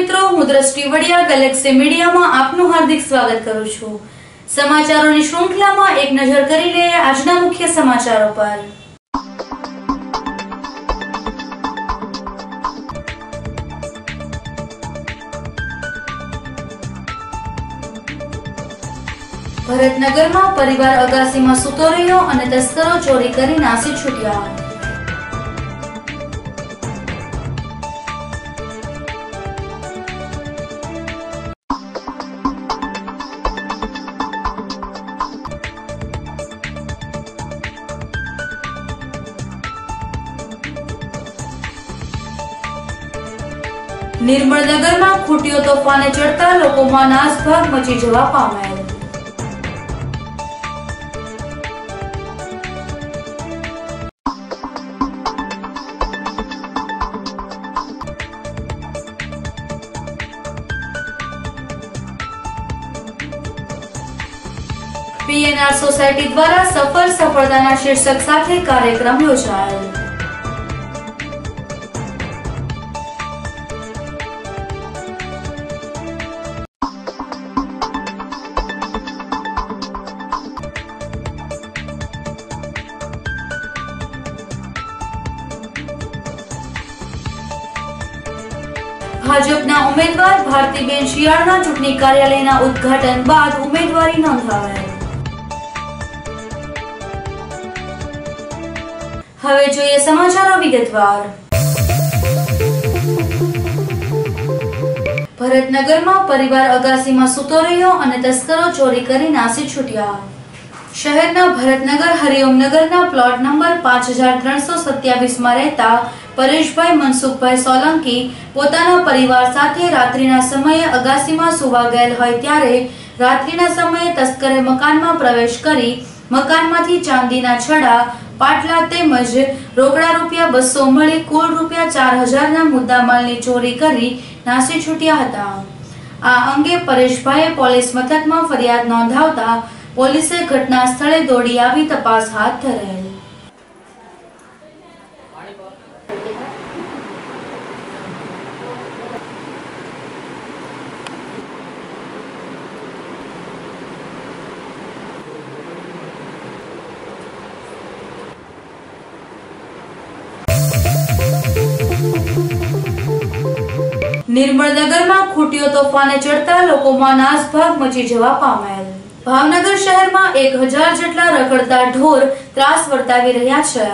મિત્રો, હું દ્રષ્ટિ વડિયા ગેલેક્સી મીડિયામાં આપનું હાર્દિક સ્વાગત કરું છું। સમાચારોની શૃંખલામાં એક નજર કરી લઈએ આજના મુખ્ય સમાચારો પર। ભરતનગરમાં પરિવાર અગાસીમાં સૂતો રહ્યો અને તસ્કરો ચોરી કરી નાસી છૂટ્યા। નિર્મળનગરમાં ખૂટીઓ તોફાને ચડતા લોકોમાં નાસભાગ મચી જવા પામેલ। પીએનઆર સોસાયટી દ્વારા સફળતાના શીર્ષક સાથે કાર્યક્રમ યોજાયો। ભાજપના ઉમેદવાર ભારતીબેન શિયાળના ચૂંટણી કાર્યાલયના ઉદ્ઘાટન બાદ ઉમેદવારી નોંધાવાઈ। હવે જોઈએ સમાચારો વિગતવાર। ભરતનગરમાં પરિવાર અગાસીમાં સૂતો રહ્યો અને તસ્કરો ચોરી કરી નાસી છૂટ્યા। શહેરના ભરતનગર હરિઓમનગરના પ્લોટ નંબર 5327 માં રહેતા પરેશભાઈ મનસુખભાઈ સોલંકી પોતાના પરિવાર સાથે રાત્રિના સમયે અગાસીમાં સૂવા ગયેલ હોય ત્યારે રાત્રિના સમયે તસ્કરે મકાનમાં પ્રવેશ કરી મકાનમાંથી ચાંદીના છડા, પાટલા તેમજ રોકડા ₹200 મળી કુલ ₹4000 ના મુદ્દામાલની ચોરી કરી નાસી છૂટ્યા હતા। આ અંગે પરેશભાઈએ પોલીસ મથકમાં ફરિયાદ નોંધાવતા પોલીસે ઘટના સ્થળે દોડી આવી તપાસ હાથ ધરેલ। નિર્મળનગરમાં ખૂટીઓ તોફાને ચડતા લોકોમાં નાસભાગ મચી જવા પામેલ। ભાવનગર શહેરમાં 1000 જેટલા રખડતા ઢોર ત્રાસ વર્તાવી રહ્યા છે।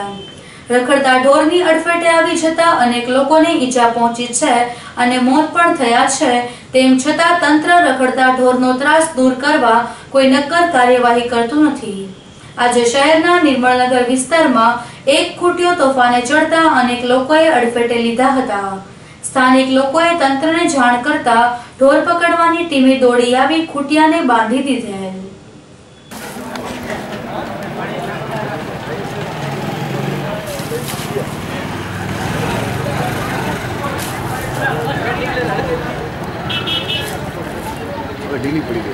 રખડતા ઢોરની અડફેટે આવી જતા અનેક લોકોને ઈજા પહોંચી છે અને મોત પણ થયા છે। તેમ છતાં તંત્ર રખડતા ઢોરનો ત્રાસ દૂર કરવા કોઈ નક્કર કાર્યવાહી કરતું નથી। આજે શહેરના નિર્મળનગર વિસ્તારમાં એક ખૂટીઓ તોફાને ચડતા અનેક લોકોએ અડફેટે લીધા હતા। સ્થાનિક લોકોએ તંત્રને જાણ કરતા ઢોર પકડવાની ટીમે દોડી આવી ખૂટિયાને બાંધી દીધેલ। ढीली पड़ी गई।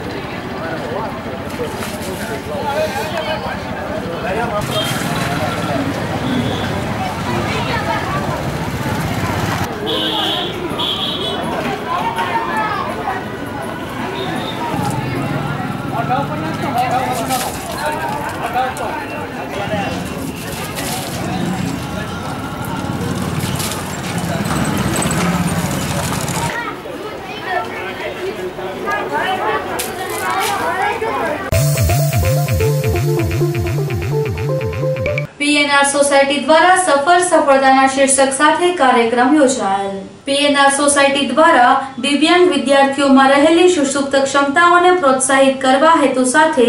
પીએનઆર સોસાયટી દ્વારા સફળતાના શીર્ષક સાથે કાર્યક્રમ યોજાયેલ। પીએનઆર સોસાયટી દ્વારા દિવ્યાંગ વિદ્યાર્થીઓમાં રહેલી સુષુપ્ત ક્ષમતાઓને પ્રોત્સાહિત કરવા હેતુ સાથે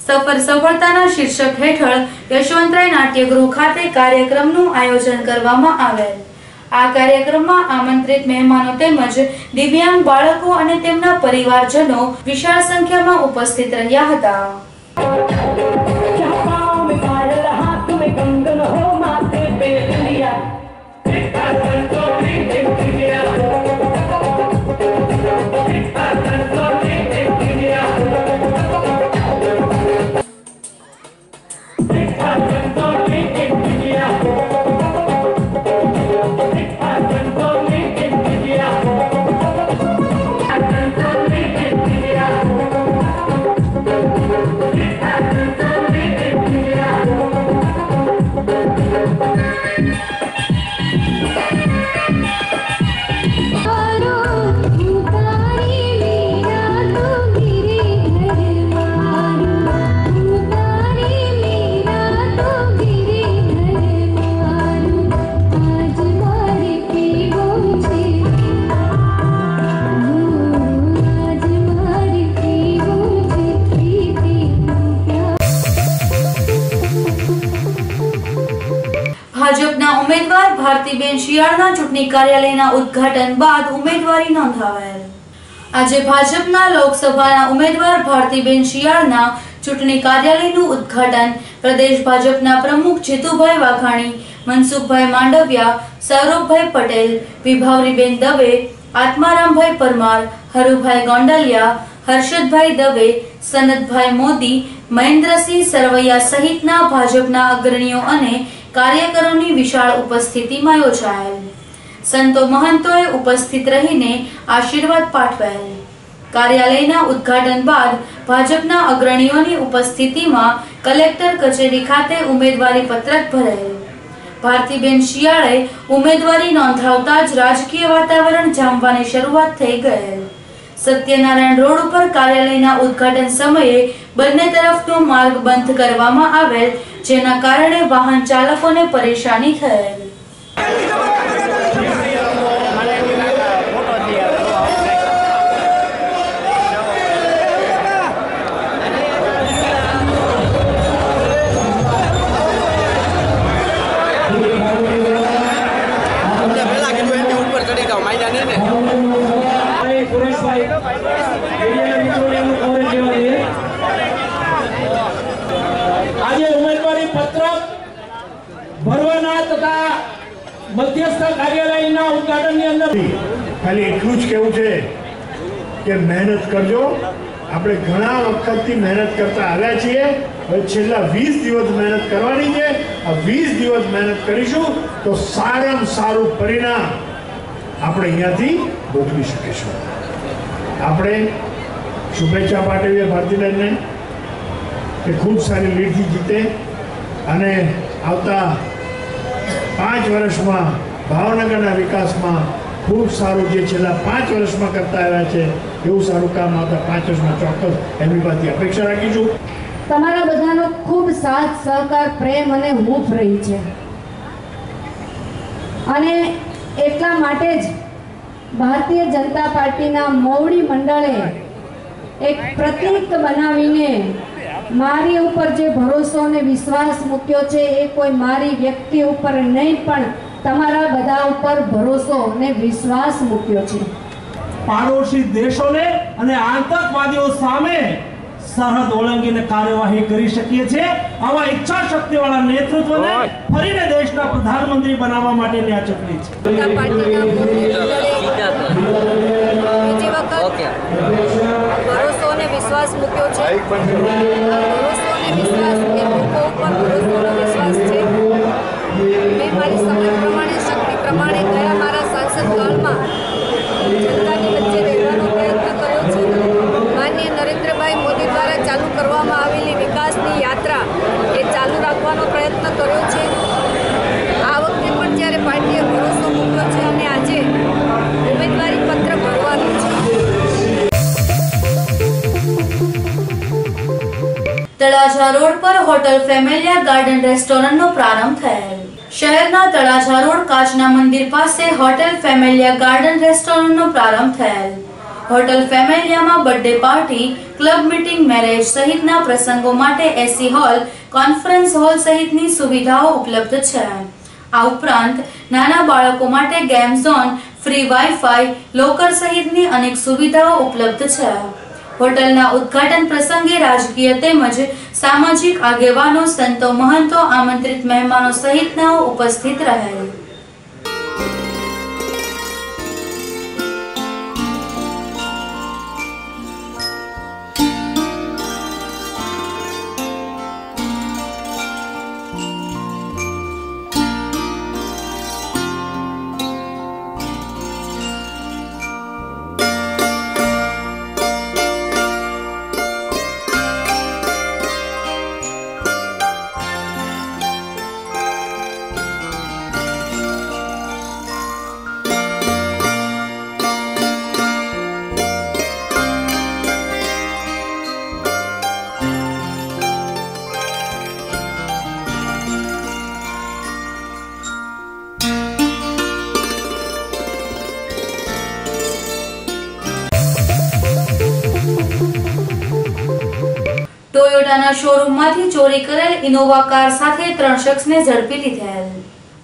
સફળતાના શીર્ષક હેઠળ યશવંતરાય નાટ્યગૃહ ખાતે કાર્યક્રમનું આયોજન કરવામાં આવેલ। આ કાર્યક્રમમાં આમંત્રિત મહેમાનો તેમજ દિવ્યાંગ બાળકો અને તેમના પરિવારજનો વિશાળ સંખ્યામાં ઉપસ્થિત રહ્યા હતા। ભાજપના ઉમેદવાર ભારતીબેન શિયાળના ચૂંટણી કાર્યાલયના ઉદ્ઘાટન બાદ ઉમેદવારી નોંધાવેલ. આજે ભાજપના લોકસભાના ઉમેદવાર ભારતીબેન શિયાળના ચૂંટણી કાર્યાલયનું ઉદ્ઘાટન પ્રદેશ ભાજપના પ્રમુખ જીતુભાઈ વાઘાણી, મનસુખભાઈ માંડવિયા, સૌરભભાઈ પટેલ, વિભાવરીબેન દવે, આત્મારામભાઈ પરમાર, હરુભાઈ ગોંડલિયા, હર્ષદભાઈ દવે, સનતભાઈ મોદી, મહેન્દ્રસિંહ સરવૈયા સહિતના ભાજપના અગ્રણીઓ અને કાર્યકરોની વિશાળ ઉપસ્થિતિમાં યોજાયેલ. સંતો મહંતોએ ઉપસ્થિત રહીને આશીર્વાદ પાઠવેલ. કાર્યાલયના ઉદ્ઘાટન બાદ ભાજપના અગ્રણીઓની ઉપસ્થિતિમાં કલેક્ટર કચેરી ખાતે ઉમેદવારી પત્રક ભરેલ. ભારતીબેન શિયાળે ઉમેદવારી નોંધાવતા જ રાજકીય વાતાવરણ જામવાની શરૂઆત થઈ ગયેલ. સત્યનારાયણ રોડ ઉપર કાર્યાલયના ઉદ્ઘાટન સમયે બંને તરફનો માર્ગ બંધ કરવામાં આવેલ, જેના કારણે વાહન ચાલકોને પરેશાની થયેલ. આજે ઉમેદવારી પત્રક ભરવાના તથા મધ્યસ્થ કાર્યાલયના ઉદ્ઘાટનની અંદર ખાલી એટલું જ કહેવું છે કે મહેનત કરજો. આપણે ઘણા વખતથી મહેનત કરતા આવ્યા છીએ. હવે છેલ્લા 20 દિવસ મહેનત કરવાની છે. આ 20 દિવસ મહેનત કરીશું તો સારામાં સારું પરિણામ આપણે અહીંયાથી ભોગવી શકીશું. આપણે શુભેચ્છા પાઠવીએ ભારતીબેનને કે ખૂબ સારી લીડથી જીતે અને આવતા 5 વર્ષમાં ભાવનગરના વિકાસમાં ખૂબ સારું જે છેલ્લા 5 વર્ષમાં કરતા આવ્યા છે એવું સારું કામ આવતા 5 વર્ષમાં ચોક્કસ એમની પાસેથી અપેક્ષા રાખીશું. તમારા બધાનો ખૂબ સાથ સહકાર, પ્રેમ અને હૂંફ રહી છે અને એટલા માટે જ ભારતીય જનતા પાર્ટીના મોવડી મંડળે એક પ્રતીક બનાવીને મારી ઉપર જે ભરોસો અને વિશ્વાસ મૂક્યો છે એ કોઈ મારી વ્યક્તિ ઉપર નહીં પણ તમારા બધા ઉપર ભરોસો અને વિશ્વાસ મૂક્યો છે. પાડોશી દેશોને અને આતંકવાદીઓ સામે સરહદ ઓળંગીને કાર્યવાહી કરી શકીએ છીએ. આવા ઈચ્છા શક્તિવાળા નેતૃત્વને ફરીને દેશના પ્રધાનમંત્રી બનાવવા માટેની આ ચૂંટણી છે. ભરોસો અને વિશ્વાસ મૂક્યો છે. ભરોસો અને વિશ્વાસ એ લોકો ઉપર ભરોસો અને વિશ્વાસ છે. મેં મારી સમજ પ્રમાણે, શક્તિ પ્રમાણે ગયા મારા સાંસદ કાળમાં જનતાની વચ્ચે રહેવાનો પ્રયત્ન કર્યો છે. માનનીય નરેન્દ્રભાઈ મોદી દ્વારા ચાલુ કરવામાં આવેલી વિકાસની યાત્રા એ ચાલુ રાખવાનો પ્રયત્ન કર્યો છે. આ વખતે પણ જ્યારે પાર્ટીએ ભરોસો મૂક્યો છે અને આજે ઉમેદવારી પત્ર ભરવાનું છે. તળાજા રોડ પર હોટલ ફેમિલિયા ગાર્ડન રેસ્ટોરન્ટનો પ્રારંભ થયેલ. શહેરના તળાજા રોડ કાચના મંદિર પાસે હોટલ ફેમિલિયા ગાર્ડન રેસ્ટોરન્ટનો પ્રારંભ થયેલ. હોટલ ફેમિલિયામાં birthday party, club meeting, marriage સહિતના પ્રસંગો માટે એસી હોલ, કોન્ફરન્સ હોલ સહિતની સુવિધાઓ ઉપલબ્ધ છે. આ ઉપરાંત નાના બાળકો માટે game zone, free wifi, locker સહિતની અનેક સુવિધાઓ ઉપલબ્ધ છે. હોટલના ઉદ્ઘાટન પ્રસંગે રાજકીય તેમજ સામાજિક આગેવાનો, સંતો મહંતો, આમંત્રિત મહેમાનો સહિતનાઓ ઉપસ્થિત રહેલ. ટોયોટાના શોરૂમમાંથી ચોરી કરેલ ઇનોવા કાર સાથે 3 શખ્સને ઝડપી લીધેલ.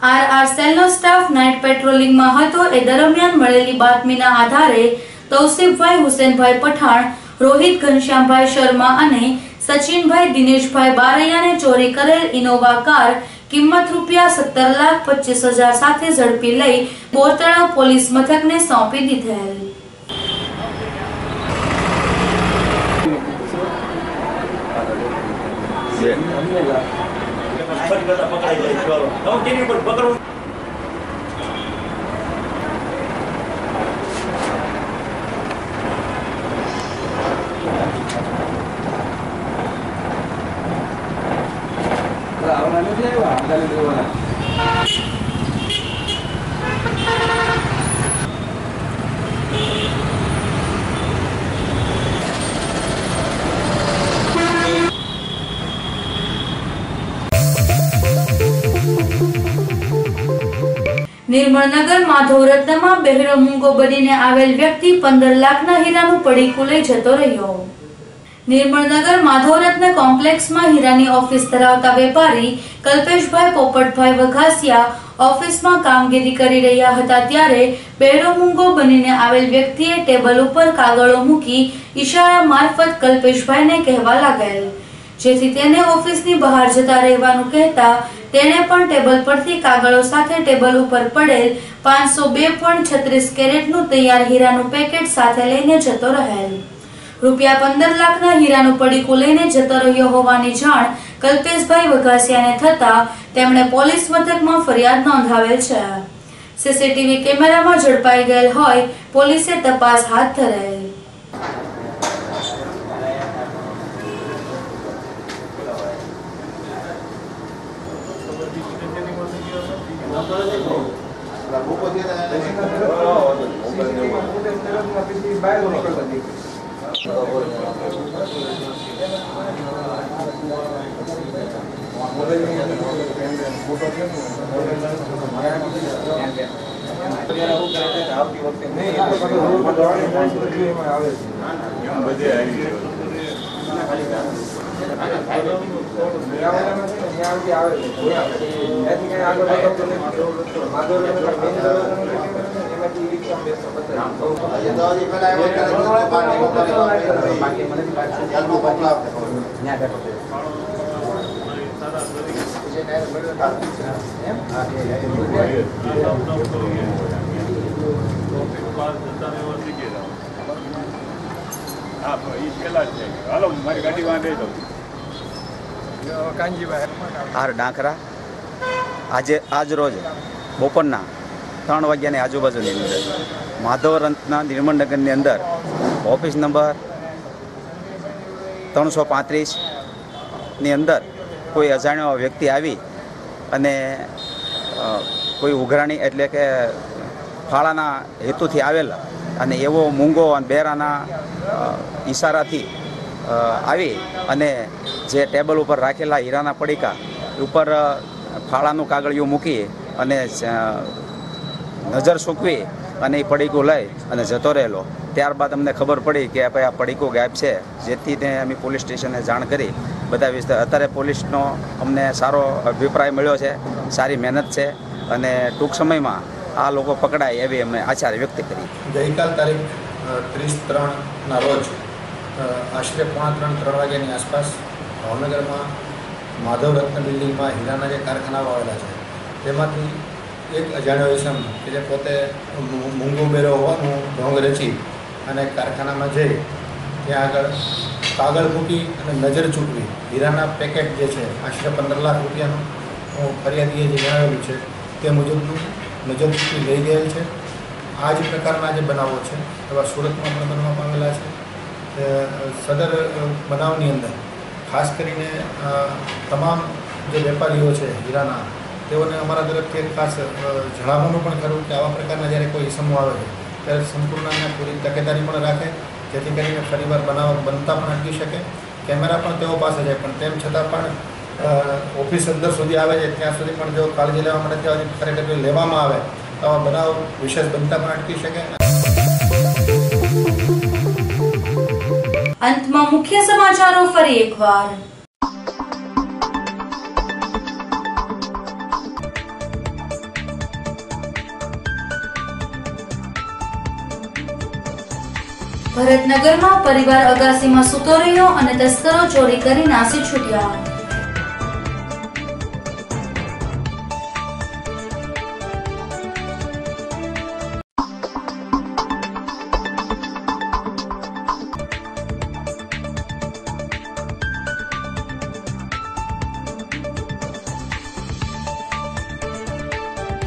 આરઆર સેલનો સ્ટાફ નાઇટ પેટ્રોલિંગમાં હતો એ દરમિયાન મળેલી બાતમીના આધારે તૌસીફભાઈ હુસેનભાઈ પઠાણ, રોહિત ઘનશ્યામભાઈ શર્મા અને સચિનભાઈ દિનેશભાઈ બારૈયાને ચોરી કરેલ ઇનોવા કાર કિંમત ₹17,25,000 સાથે ઝડપી લઈ બોરતળાવ પોલીસ મથકને સોંપી દીધેલ. નિર્મળનગર માધવરત્નમાં બહેરો મૂંગો બનીને આવેલ વ્યક્તિ 15 લાખના હીરાનું પડીકું લઈ જતો રહ્યો. નિર્મળનગર માધવરત્ન કોમ્પ્લેક્સમાં હીરાની ઓફિસ ધરાવતા વેપારી કલ્પેશભાઈ પોપટભાઈ વઘાસિયા ઓફિસમાં કામગીરી કરી રહ્યા હતા ત્યારે બહેરો મૂંગો બનીને આવેલ વ્યક્તિએ ટેબલ ઉપર કાગળો મૂકી ઈશારા મારફત કલ્પેશભાઈને કહેવા લાગેલ, જેથી તેને ઓફિસની બહાર જતા રહેવાનું કહેતા તેણે પણ ટેબલ પરથી કાગળો સાથે ટેબલ ઉપર પડેલ 502.36 કેરેટનું તૈયાર હીરાનું પેકેટ સાથે લઈને જતો રહેલ. ₹15 લાખના હીરાનું પડીકું લઈને જતો રહ્યો હોવાની જાણ કલ્પેશભાઈ વઘાસિયાને થતા તેમણે પોલીસ મથકમાં ફરિયાદ નોંધાવેલ છે. સીસીટીવી કેમેરામાં ઝડપાઈ ગયેલ હોય પોલીસે તપાસ હાથ ધરેલ. આર ડાંખરા આજ રોજ બપોરના 3 વાગ્યાની આજુબાજુની અંદર માધવરત્ના નિર્મળનગરની અંદર ઓફિસ નંબર 335ની અંદર કોઈ અજાણ્યો વ્યક્તિ આવી અને કોઈ ઉઘરાણી એટલે કે ફાળાના હેતુથી આવેલા અને એવો મૂંગો અને બેરાના ઈશારાથી આવી અને જે ટેબલ ઉપર રાખેલા હીરાના પડીકા ઉપર ફાળાનું કાગળિયું મૂકી અને નજર સૂકવી અને એ પડીકું લઈ અને જતો રહેલો. ત્યારબાદ અમને ખબર પડી કે ભાઈ આ પડીકું ગાયબ છે, જેથી તે અમે પોલીસ સ્ટેશને જાણ કરી બધા વિસ્તાર. અત્યારે પોલીસનો અમને સારો અભિપ્રાય મળ્યો છે, સારી મહેનત છે અને ટૂંક સમયમાં આ લોકો પકડાય એવી અમે આશા વ્યક્ત કરી. ગઈકાલ તારીખ 30/3ના રોજ આશરે 2:45-3 વાગ્યાની આસપાસ ભાવનગરમાં માધવરત્ન બિલ્ડિંગમાં હીરાના જે કારખાનાઓ આવેલા છે તેમાંથી એક અજાણ્યો ઇસમ કે જે પોતે મૂંગો બેરો હોવાનું ઢોંગ રચી અને કારખાનામાં જઈ ત્યાં આગળ કાગળ મૂકી અને નજર ચૂકવી હીરાના પેકેટ જે છે આશરે 15 લાખ રૂપિયાનું ફરિયાદીએ જે જણાવેલું છે તે મુજબનું નજર ચૂકવી લઈ ગયેલ છે. આ જ પ્રકારના જે બનાવો છે એવા સુરતમાં પણ બનવામાં આવેલા છે. સદર બનાવની અંદર ખાસ કરીને તમામ જે વેપારીઓ છે હીરાના તેઓને અમારા તરફથી એક ખાસ જણાવવાનું પણ ખરું કે આવા પ્રકારના જ્યારે કોઈ ઇસમો આવે છે ત્યારે સંપૂર્ણ અને પૂરી તકેદારી પણ રાખે, જેથી કરીને ફરીવાર બનાવ બનતા પણ અટકી શકે. કેમેરા પણ તેઓ પાસે છે, પણ તેમ છતાં પણ ઓફિસ અંદર સુધી આવે છે ત્યાં સુધી પણ જો કાળજી લેવા માટે ત્યાં ખરેખર લેવામાં આવે તો આવા બનાવ વિશેષ બનતા પણ અટકી શકે. અંતમાં મુખ્ય સમાચારો ફરી એકવાર. ભરતનગરમાં પરિવાર અગાસીમાં સૂતો રહ્યો અને તસ્કરો ચોરી કરી નાસી છૂટ્યા.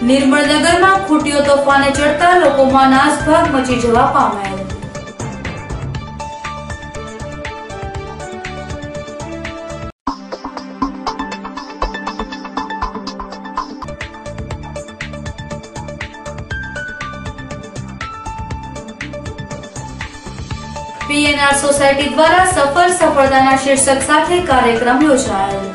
નિર્મળનગરમાં ખૂટીઓ તોફાને ચડતા લોકોમાં નાસભાગ મચી જવા પામેલ. પીએનઆર સોસાયટી દ્વારા સફળતાના શીર્ષક સાથે કાર્યક્રમ યોજાયેલ.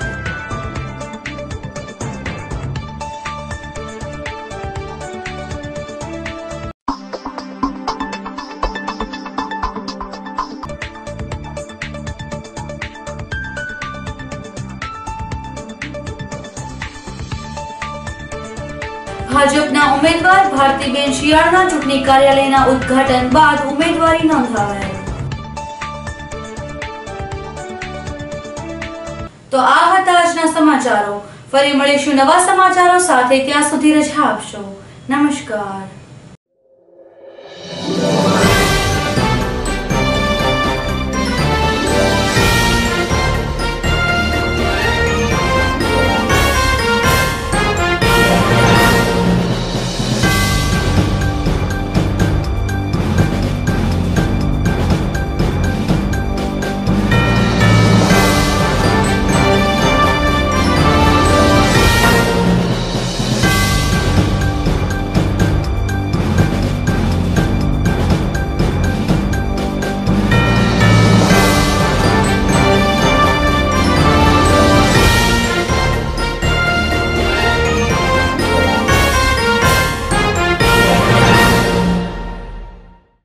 ભાજપના ઉમેદવાર ભારતીબેન શિયાળના ચૂંટણી કાર્યાલયના ઉદ્ઘાટન બાદ ઉમેદવારી નોંધાવાઈ. તો આ હતા આજના સમાચારો. ફરી મળીશું નવા સમાચારો સાથે. ત્યાં સુધી રજા આપશો. નમસ્કાર.